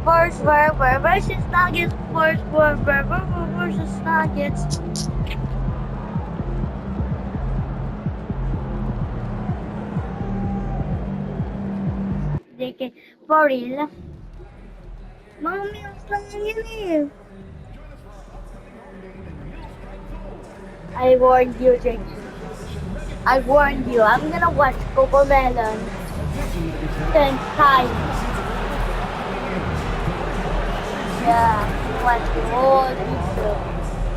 Spurs versus Nuggets. Spurs versus Nuggets. De que for real. Mami, I'm I warned you, Jake. I warned you. I'm gonna watch Cocomelon 10 times. Yeah, watch the whole video.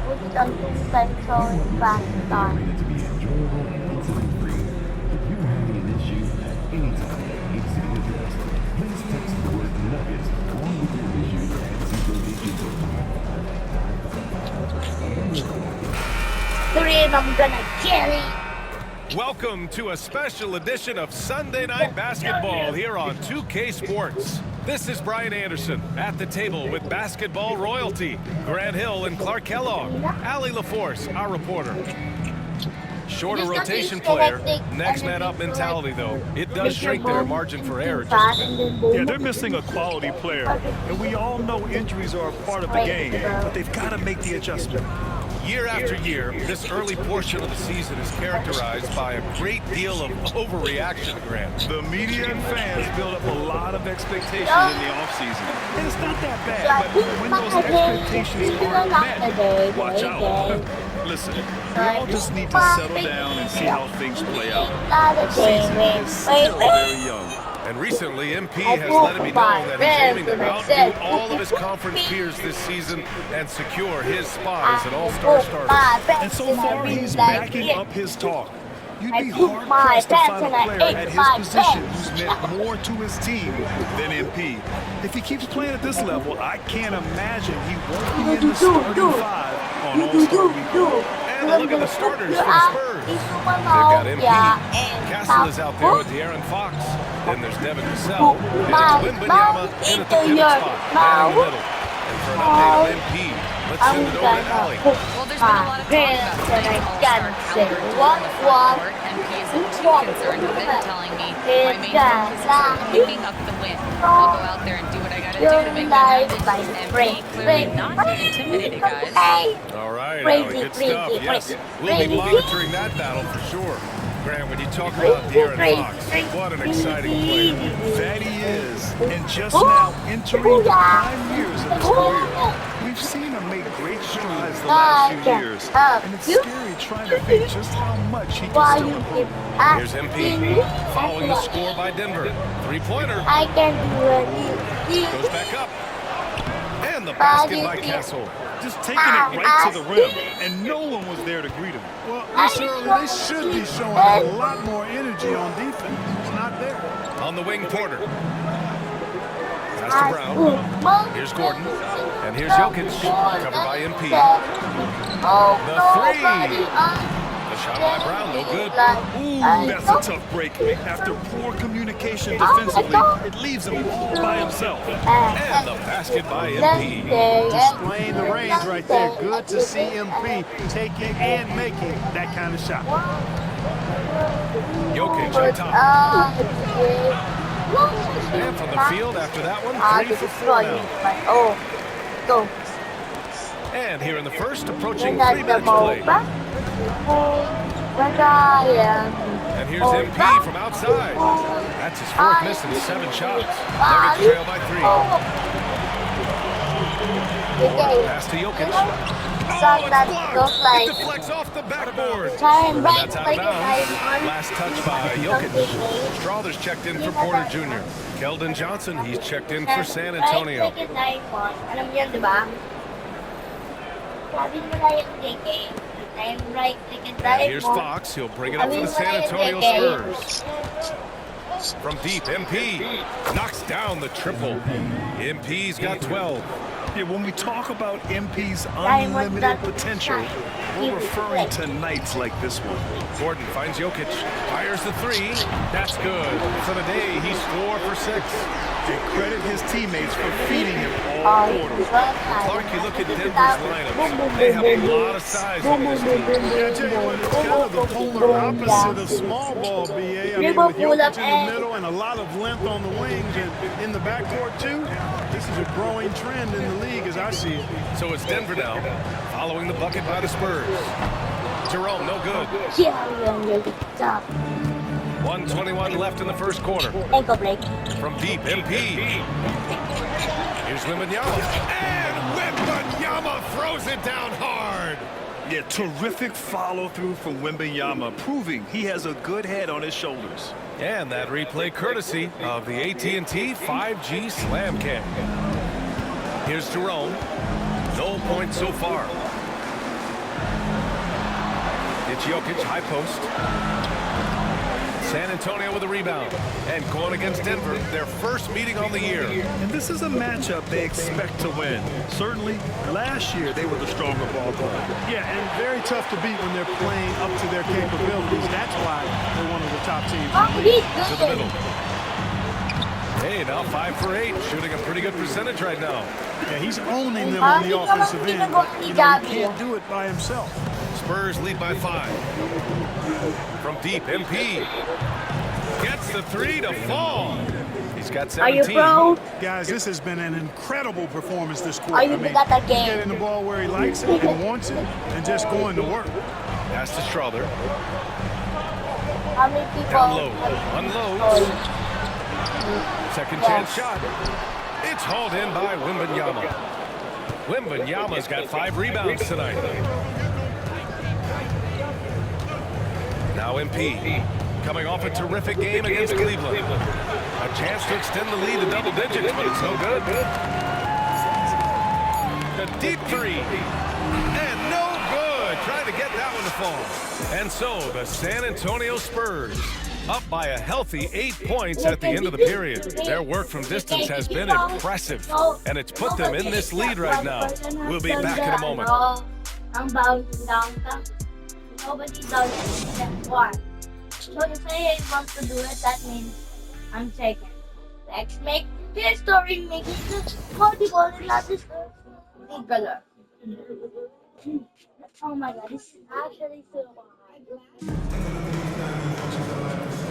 Put it on 2 times so fast time. I'm gonna kill it. Welcome to a special edition of Sunday Night Basketball here on 2K Sports. This is Brian Anderson at the table with basketball royalty, Grant Hill and Clark Kellogg, Allie LaForce, our reporter. Shorter rotation player, next man up mentality though. It does shrink their margin for error just a bit. Yeah, they're missing a quality player, and we all know injuries are a part of the game, but they've got to make the adjustment. Year after year, this early portion of the season is characterized by a great deal of overreaction, Grant. The media and fans build up a lot of expectations in the offseason. And it's not that bad, but when those expectations aren't met, watch out. Listen, we all just need to settle down and see how things play out. The season is still very young. And recently, MP has let it be known that he's aiming to outdo all of his conference peers this season and secure his spot as an all-star starter. And so far, he's backing up his talk. You'd be hard-pressed to find a player at his position who's meant more to his team than MP. If he keeps playing at this level, I can't imagine he won't be in the starting 5 on All-Star Weekend. And look at the starters for the Spurs. They've got MP. Castle is out there with De'Aaron Fox. Then there's Devin Vassell. And it's Wembanyama in at the pivot spot, in the middle. And for an update on MP, let's send it over to Allie. Well, there's been a lot of talk about the work. MP isn't too concerned with it, telling me my main focus is on picking up the win. I'll go out there and do what I gotta do to make the happen. MP clearly not being intimidated, guys. All right, Allie, good stuff. Yes, we'll be monitoring that battle for sure. Grant, when you talk about De'Aaron Fox, what an exciting player. That he is. And just now entering the prime years of his career. We've seen him make great strides the last few years. And it's scary trying to think just how much he can still improve. Here's MP, following the score by Denver. Three-pointer. I can do it. Goes back up. And the basket by Castle. Just taking it right to the rim, and no one was there to greet him. Well, this early, they should be showing a lot more energy on defense. It's not there. On the wing, Porter. Pass to Brown. Here's Gordon. And here's Jokic, covered by MP. The three. The shot by Brown, no good. Ooh, that's a tough break. After poor communication defensively, it leaves him all by himself. And the basket by MP. Displaying the range right there. Good to see MP taking and making that kind of shot. Jokic on top. And from the field after that one, 3 for 4 now. Oh, go. And here in the first, approaching 3 minutes play. And here's MP from outside. That's his 4th miss in 7 shots. Nuggets trail by 3. Pass to Jokic. Oh, it's blocked. It deflects off the backboard. And that's out of bounds. Last touch by Jokic. Strawther's checked in for Porter Jr. Keldon Johnson, he's checked in for San Antonio. And here's Fox. He'll bring it up for the San Antonio Spurs. From deep, MP knocks down the triple. MP's got 12. Yeah, when we talk about MP's unlimited potential, we're referring to nights like this one. Gordon finds Jokic, fires the three. That's good. For the day, he's 4 for 6. And credit his teammates for feeding him all quarter. Clark, you look at Denver's lineup. They have a lot of size on this team. Yeah, I tell you what, it's kind of the polar opposite of small ball, BA. I mean, with Jokic in the middle and a lot of length on the wings and in the backcourt, too. This is a growing trend in the league as I see it. So it's Denver now, following the bucket by the Spurs. Jerome, no good. 1:21 left in the first quarter. Ankle break. From deep, MP. Here's Wembanyama. And Wembanyama throws it down hard. Yeah, terrific follow-through from Wembanyama, proving he has a good head on his shoulders. And that replay courtesy of the AT&T 5G Slam Cam. Here's Jerome. No points so far. It's Jokic, high post. San Antonio with a rebound. And going against Denver, their first meeting on the year. And this is a matchup they expect to win. Certainly, last year they were the stronger ball club. Yeah, and very tough to beat when they're playing up to their capabilities. That's why they're one of the top teams. To the middle. Hey, now 5 for 8, shooting a pretty good percentage right now. Yeah, he's owning them on the offensive end, but he can't do it by himself. Spurs lead by 5. From deep, MP. Gets the 3 to fall. He's got 17. Are you pro? Guys, this has been an incredible performance this quarter. Are you got that game? Getting the ball where he likes it and wants it, and just going to work. Pass to Strother. How many people? Down low. Unloads. Second chance shot. It's hauled in by Wembanyama. Wembanyama's got 5 rebounds tonight. Now MP. Coming off a terrific game against Cleveland. A chance to extend the lead to double digits, but it's no good. The deep 3. And no good. Trying to get that one to fall. And so the San Antonio Spurs up by a healthy 8 points at the end of the period. Their work from distance has been impressive, and it's put them in this lead right now. We'll be back in a moment. I'm bouncing down. Nobody does it. Why? So if I want to do it, that means I'm taking. Let's make history, making this volleyball in this color. Oh my god, this is actually so hard.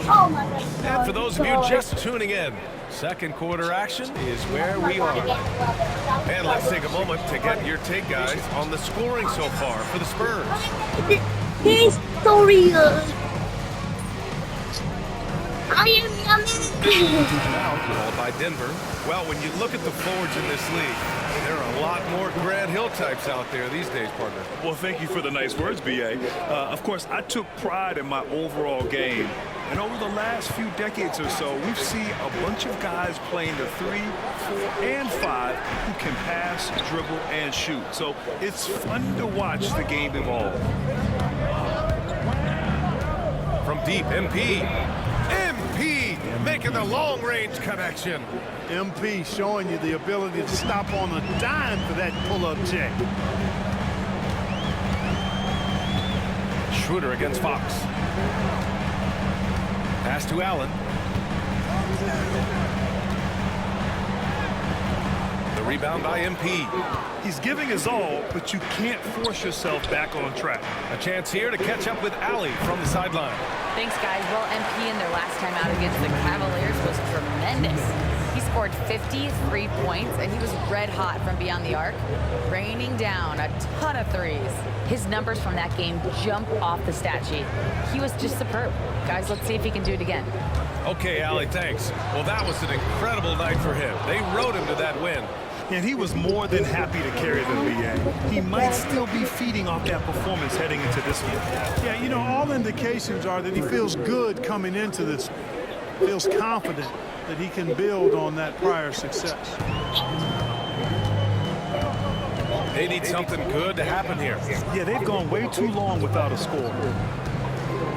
Oh my god. And for those of you just tuning in, second quarter action is where we are. And let's take a moment to get your take, guys, on the scoring so far for the Spurs. History. I am yummy. Now called by Denver. Well, when you look at the forwards in this league, there are a lot more Grant Hill types out there these days, partner. Well, thank you for the nice words, B.A. Of course, I took pride in my overall game. And over the last few decades or so, we've seen a bunch of guys playing the 3, 4, and 5 who can pass, dribble, and shoot. So it's fun to watch the game evolve. From deep, MP. MP making the long-range connection. MP showing you the ability to stop on a dime for that pull-up check. Schroeder against Fox. Pass to Allen. The rebound by MP. He's giving his all, but you can't force yourself back on track. A chance here to catch up with Allie from the sideline. Thanks, guys. Well, MP in their last time out against the Cavaliers was tremendous. He scored 53 points, and he was red hot from beyond the arc, raining down a ton of threes. His numbers from that game jump off the stat sheet. He was just superb. Guys, let's see if he can do it again. Okay, Allie, thanks. Well, that was an incredible night for him. They rode him to that win. And he was more than happy to carry them, B.A. He might still be feeding off that performance heading into this one. Yeah, you know, all indications are that he feels good coming into this, feels confident that he can build on that prior success. They need something good to happen here. Yeah, they've gone way too long without a score.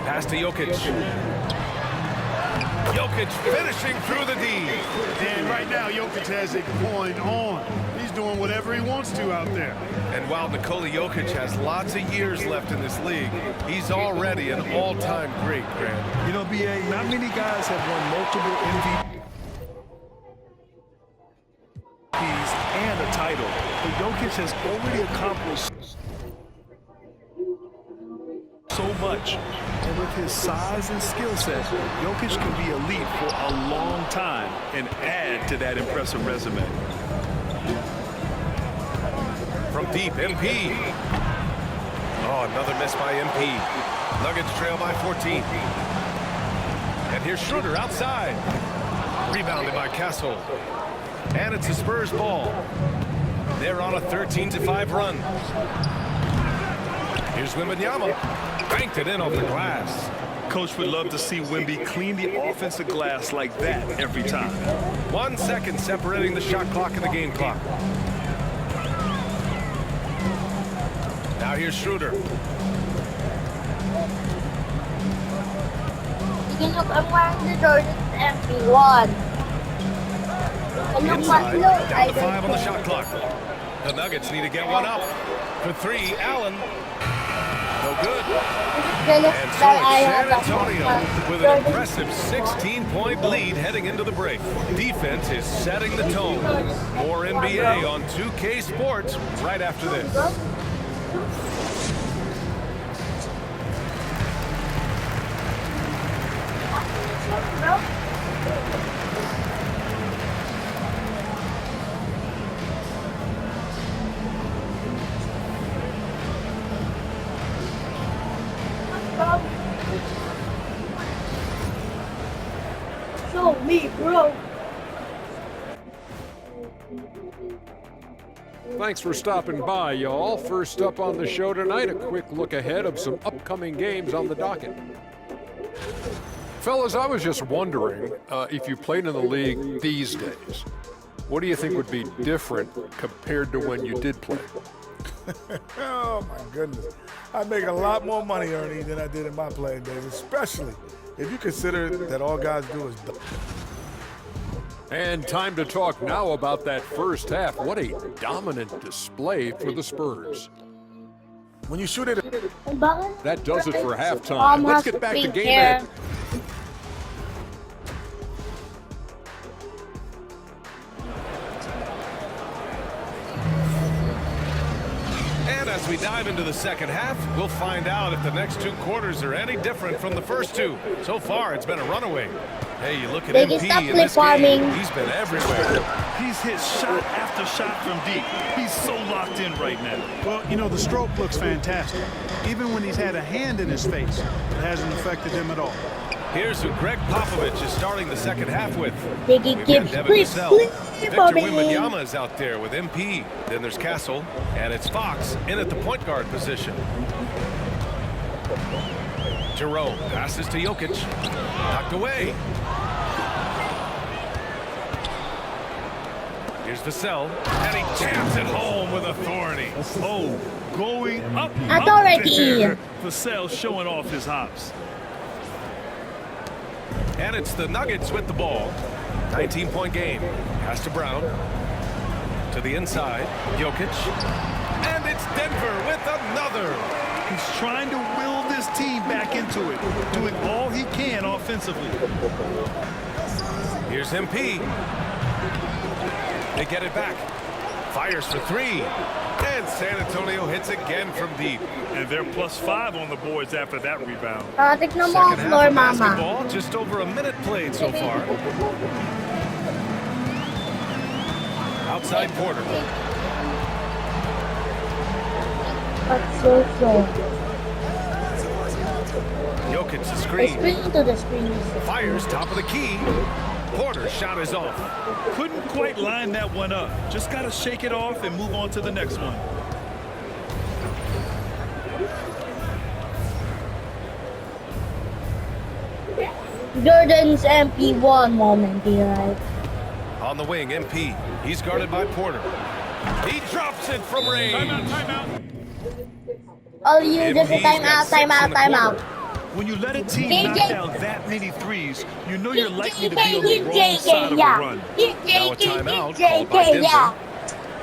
Pass to Jokic. Jokic finishing through the D. And right now, Jokic has it going on. He's doing whatever he wants to out there. And while Nikola Jokic has lots of years left in this league, he's already an all-time great, Grant. You know, BA, not many guys have won multiple MVPs and a title, but Jokic has already accomplished so much. And with his size and skill set, Jokic can be elite for a long time and add to that impressive resume. From deep, MP. Oh, another miss by MP. Nuggets trail by 14. And here's Schroeder outside. Rebounded by Castle. And it's a Spurs ball. They're on a 13-5 run. Here's Wembanyama. Banked it in over the glass. Coach would love to see Wemby clean the offensive glass like that every time. 1 second separating the shot clock and the game clock. Now here's Schroeder. You look, I'm wearing the Jordan MP1. Inside, down to 5 on the shot clock. The Nuggets need to get one up. For 3, Allen. No good. And so it's San Antonio with an impressive 16-point lead heading into the break. Defense is setting the tone. More NBA on 2K Sports right after this. Show me, bro. Thanks for stopping by, y'all. First up on the show tonight, a quick look ahead of some upcoming games on the docket. Fellas, I was just wondering if you played in the league these days, what do you think would be different compared to when you did play? Oh, my goodness. I make a lot more money, Ernie, than I did in my playing days, especially if you consider that all guys do is dunk. And time to talk now about that first half. What a dominant display for the Spurs. When you shoot it, That does it for halftime. Let's get back to game action. And as we dive into the second half, we'll find out if the next 2 quarters are any different from the first 2. So far, it's been a runaway. Hey, you look at MP in this game, he's been everywhere. He's hit shot after shot from deep. He's so locked in right now. Well, you know, the stroke looks fantastic. Even when he's had a hand in his face, it hasn't affected him at all. Here's who Greg Popovich is starting the second half with. Biggie We've Gibbs, got Devin please, Vassell. please, Victor Bobby. Wembanyama is out there with MP. Then there's Castle, and it's Fox in at the point guard position. Jerome passes to Jokic. Knocked away. Here's Vassell, and he jams it home with authority. Oh, going up Authority. there. Vassell showing off his hops. And it's the Nuggets with the ball. 19-point game. Pass to Brown. To the inside. Jokic. And it's Denver with another. He's trying to will this team back into it, doing all he can offensively. Here's MP. They get it back. Fires for 3. And San Antonio hits again from deep. And they're +5 on the boards after that rebound. Tignan mo Second ang half floor, of mama. basketball, just over a minute played so far. Outside Porter. That's so. Jokic the The screen. screen to the screen. Fires top of the key. Porter's shot is off. Couldn't quite line that one up. Just got to shake it off and move on to the next one. Jordan's MP1 moment, right? On the wing, MP. He's guarded by Porter. He drops it from range. All you just MP's time got out, 6 time in out, the time quarter. out. When you let a team knock down that many threes, you know you're likely to be on the wrong side of a run. Now a timeout called by Denver.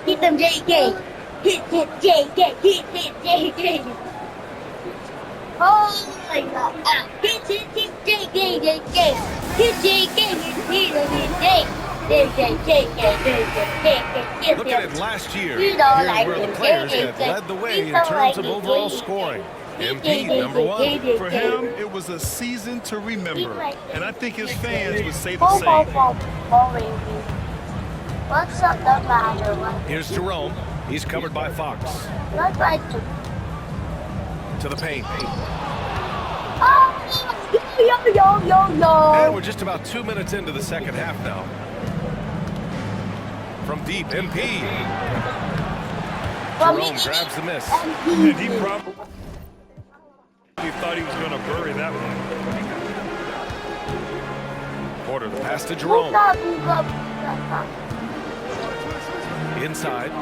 Hit them JK. Hit JK. Hit JK. Oh my God. Hit JK. Hit JK. Look at it last year. You Here's don't like where the it. players that led the way in terms of overall scoring. MP, number 1. For him, it was a season to remember, and I think his fans would say the same. What's up the matter? Here's Jerome. He's covered by Fox. Not right To the paint. Yo. And we're just about 2 minutes into the second half now. From deep, MP. Jerome grabs the miss. And he probably thought he was going to bury that one. Porter, the pass to Jerome. Inside.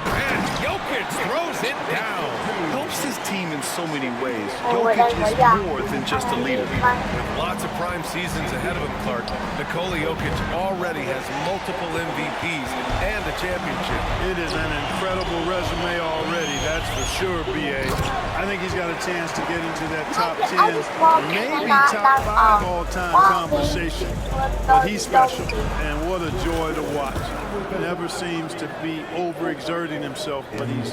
And Jokic throws it down. Helps his team in so many ways. Jokic is more than just a leader. With lots of prime seasons ahead of him, Clark, Nikola Jokic already has multiple MVPs and a championship. It is an incredible resume already, that's for sure, B.A. I think he's got a chance to get into that top 10, maybe top 5 all-time conversation. But he's special, and what a joy to watch. Never seems to be overexerting himself, but he's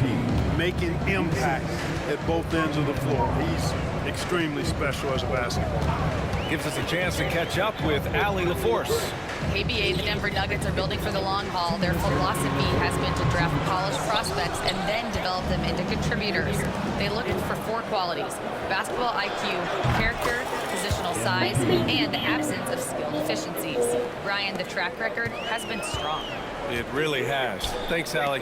making impact at both ends of the floor. He's extremely special as a basketball. Gives us a chance to catch up with Allie LaForce. KBA, the Denver Nuggets are building for the long haul. Their philosophy has been to draft polished prospects and then develop them into contributors. They look for 4 qualities: basketball IQ, character, positional size, and the absence of skill deficiencies. Ryan, the track record has been strong. It really has. Thanks, Allie.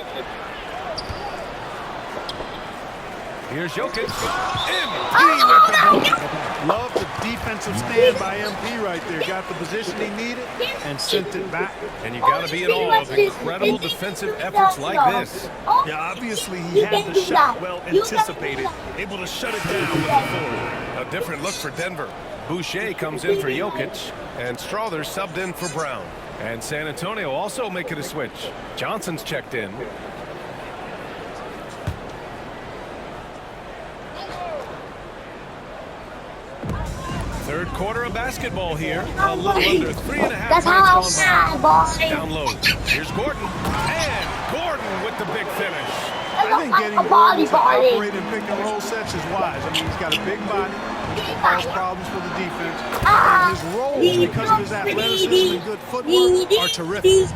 Here's Jokic. MP with the ball. Love the defensive stand by MP right there. Got the position he needed and sent it back. And you got to be in awe of incredible defensive efforts like this. Yeah, obviously he had the shot well anticipated, able to shut it down with the forward. A different look for Denver. Boucher comes in for Jokic, and Strother subbed in for Brown. And San Antonio also making a switch. Johnson's checked in. Third quarter of basketball here. A little under 3.5 That's how minutes I'm gone sad, by. boy. Down low. Here's Gordon. And Gordon with the big finish. I think getting Gordon to operate in pick and roll sets is wise. I mean, he's got a big body. He can cause problems for the defense. And his roles, because of his athleticism and good footwork, are terrific.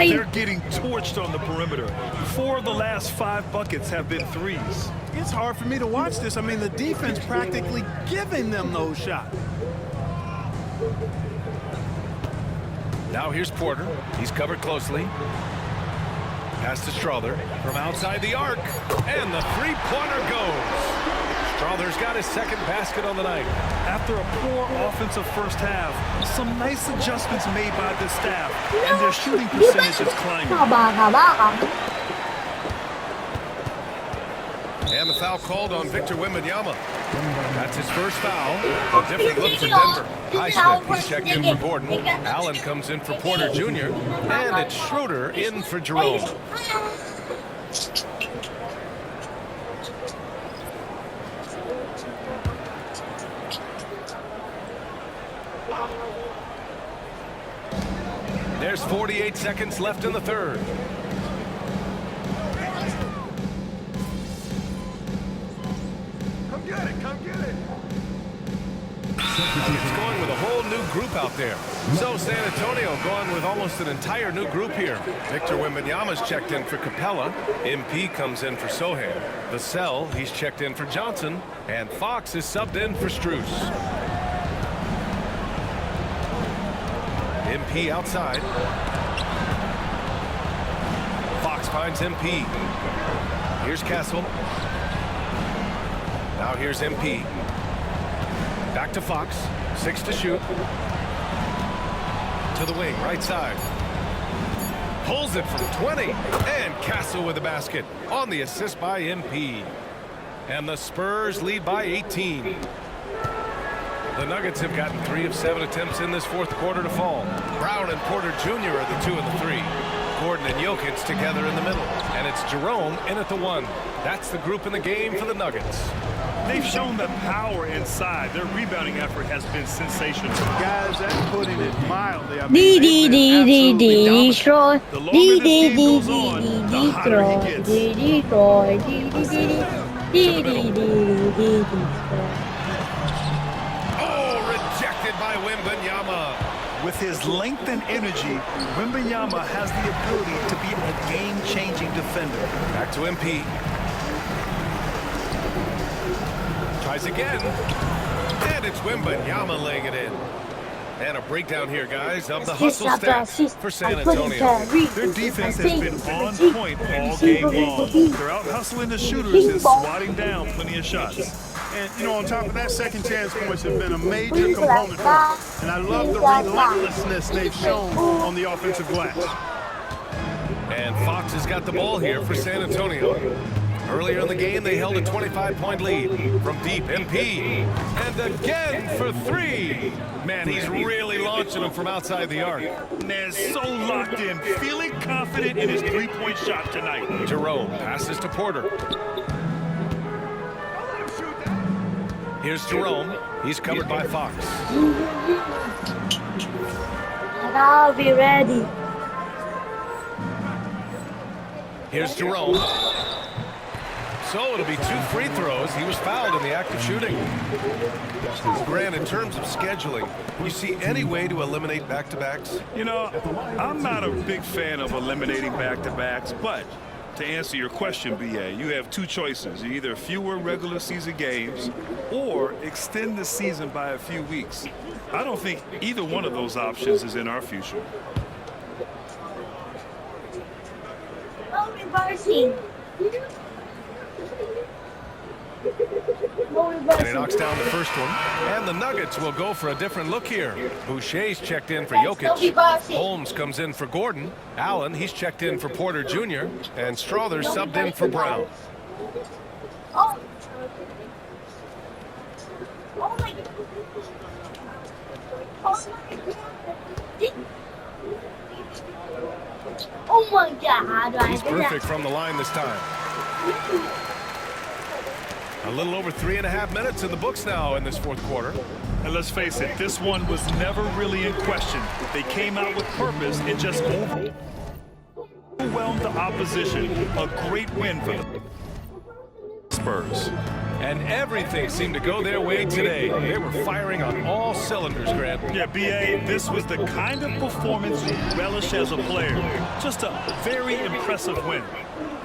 They're getting torched on the perimeter. 4 of the last 5 buckets have been threes. It's hard for me to watch this. I mean, the defense practically giving them those shots. Now here's Porter. He's covered closely. Pass to Strother from outside the arc. And the three-pointer goes. Strother's got his second basket on the night. After a poor offensive first half, some nice adjustments made by the staff, and their shooting percentage is climbing. And the foul called on Victor Wembanyama. That's his first foul. A different look for Denver. Highsmith, he's checked in for Gordon. Allen comes in for Porter Jr. And it's Schroeder in for Jerome. There's 48 seconds left in the third. It's going with a whole new group out there. So San Antonio going with almost an entire new group here. Victor Wembanyama's checked in for Capella. MP comes in for Sohan. Vassell, he's checked in for Johnson. And Fox is subbed in for Strus. MP outside. Fox finds MP. Here's Castle. Now here's MP. Back to Fox. 6 to shoot. To the wing, right side. Pulls it from 20. And Castle with the basket on the assist by MP. And the Spurs lead by 18. The Nuggets have gotten 3 of 7 attempts in this fourth quarter to fall. Brown and Porter Jr. are the 2 and the 3. Gordon and Jokic together in the middle. And it's Jerome in at the 1. That's the group in the game for the Nuggets. They've shown the power inside. Their rebounding effort has been sensational. Guys, that's putting it mildly. I mean, they've been absolutely dominant. Detroit. The longer this game goes on, the hotter he gets. Oh, rejected by Wembanyama. With his length and energy, Wembanyama has the ability to be a game-changing defender. Back to MP. Tries again. And it's Wembanyama laying it in. And a breakdown here, guys, of the hustle stats for San Antonio. Their defense has been on point all game long. They're out hustling the shooters and swatting down plenty of shots. And, you know, on top of that, second chance points have been a major component for them. And I love the relentlessness they've shown on the offensive glass. And Fox has got the ball here for San Antonio. Earlier in the game, they held a 25-point lead from deep. MP. And again for 3. Man, he's really launching them from outside the arc. Man, so locked in, feeling confident in his three-point shot tonight. Jerome passes to Porter. Here's Jerome. He's covered by Fox. And I'll be ready. Here's Jerome. So it'll be 2 free throws. He was fouled in the act of shooting. Grant, in terms of scheduling, you see any way to eliminate back-to-backs? You know, I'm not a big fan of eliminating back-to-backs, but to answer your question, BA, you have 2 choices. Either fewer regular season games or extend the season by a few weeks. I don't think either one of those options is in our future. No reversing. And he knocks down the first one. And the Nuggets will go for a different look here. Boucher's checked in for Jokic. Holmes comes in for Gordon. Allen, he's checked in for Porter Jr. And Strother's subbed in for Brown. Oh. Oh my God. Oh my God. He's perfect from the line this time. A little over 3.5 minutes in the books now in this fourth quarter. And let's face it, this one was never really in question. They came out with purpose and just overwhelmed the opposition. A great win for the Spurs. And everything seemed to go their way today. They were firing on all cylinders, Grant. Yeah, BA, this was the kind of performance you relish as a player. Just a very impressive win.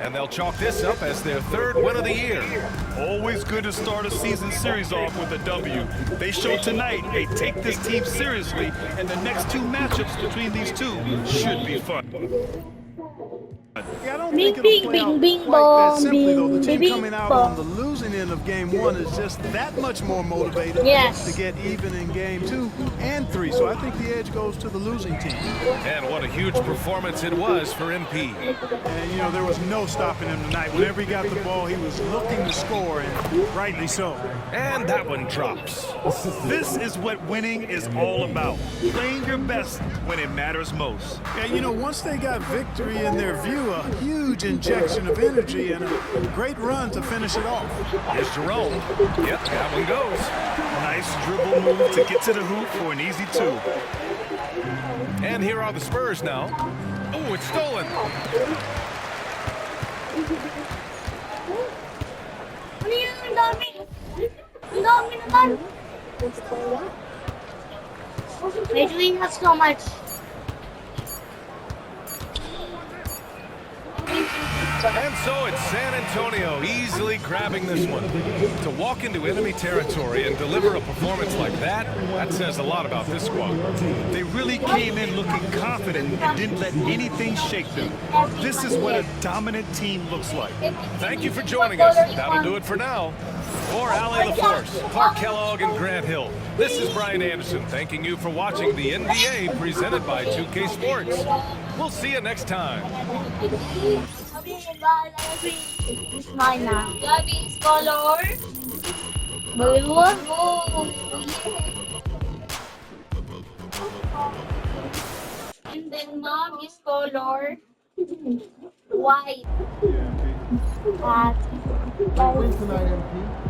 And they'll chalk this up as their 3rd win of the year. Always good to start a season series off with a W. They showed tonight they take this team seriously, and the next 2 matchups between these 2 should be fun. Yeah, I don't Bing, think it'll play bing, out bing, quite that bong, simply, though. The bing, team bing, coming out bong. on the losing end of game 1 is just that much more motivated Yes. to get even in game 2 and 3. So I think the edge goes to the losing team. And what a huge performance it was for MP. And, you know, there was no stopping him tonight. Whenever he got the ball, he was looking to score, and rightly so. And that one drops. This is what winning is all about. Playing your best when it matters most. Yeah, you know, once they got victory in their view, a huge injection of energy and a great run to finish it off. Here's Jerome. Yep, that one goes. Nice dribble move to get to the hoop for an easy 2. And here are the Spurs now. Oh, it's stolen. Ano yun? Ang dami. Ang dami naman. We're doing not so much. And so it's San Antonio easily grabbing this one. To walk into enemy territory and deliver a performance like that, that says a lot about this squad. They really came in looking confident and didn't let anything shake them. This is what a dominant team looks like. Thank you for joining us. That'll do it for now. For Allie LaForce, Clark Kellogg, and Grant Hill, this is Brian Anderson thanking you for watching the NBA presented by 2K Sports. We'll see you next time. It's mine now. Gabby's color. Blue. And then mom is color white. Win tonight, MP.